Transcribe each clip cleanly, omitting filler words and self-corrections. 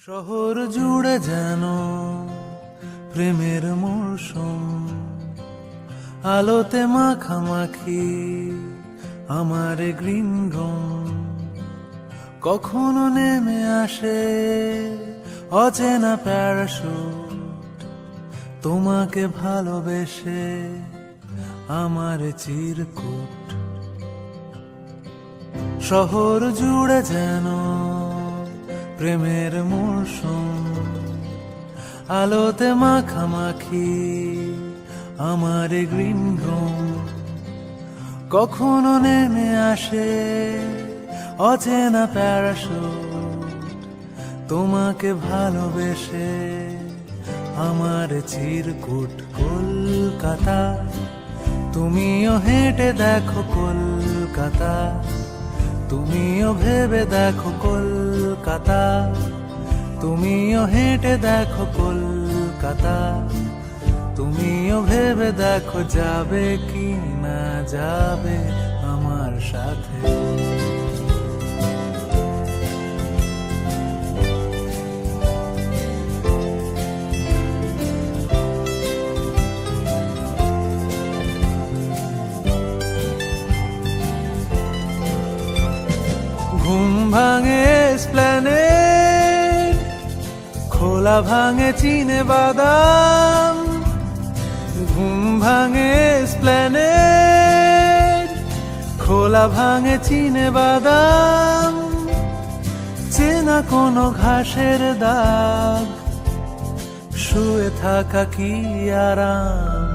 শহর জুড়ে যেন প্রেমের মৌসুম, আলোতে মাখামাখি আমার গ্রিন রুম। কখনো নেমে আসে অচেনা প্যারাশুট, তোমাকে ভালোবেসে আমার চিরকুট। শহর জুড়ে যেন প্রেমের মৌসুম, আলোতে মাখামাখি আমার গ্রিন রুম। কখনো নেমে আসে অচেনা প্যারাশুট, তোমাকে ভালোবেসে আমার চিরকুট। কলকাতা, তুমিও হেঁটে দেখো কলকাতা, তুমিও ভেবে দেখো কলকাতা, তুমিও হেঁটে দেখো কলকাতা, তুমিও ভেবে দেখো যাবে কি না যাবে আমার সাথে। ঘুম ভাঙে এসপ্ল্যানেড, খোলা ভাঙে চিনে বাদাম। ঘুম ভাঙে এসপ্ল্যানেড, খোলা ভাঙে চিনে বাদাম। চেনা কোনো ঘাসের দাগ, শুয়ে থাকা কি আরাম।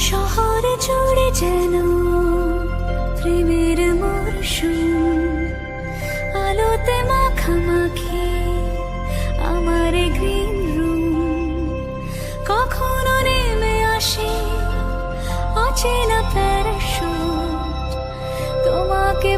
শহরে জুড়ে যেন প্রেমের মরশুম, আলোতে মাখামাখি আমার গ্রিন রুম। কখনো নেমে আসে অচেনা প্যারাশুট, তোমাকে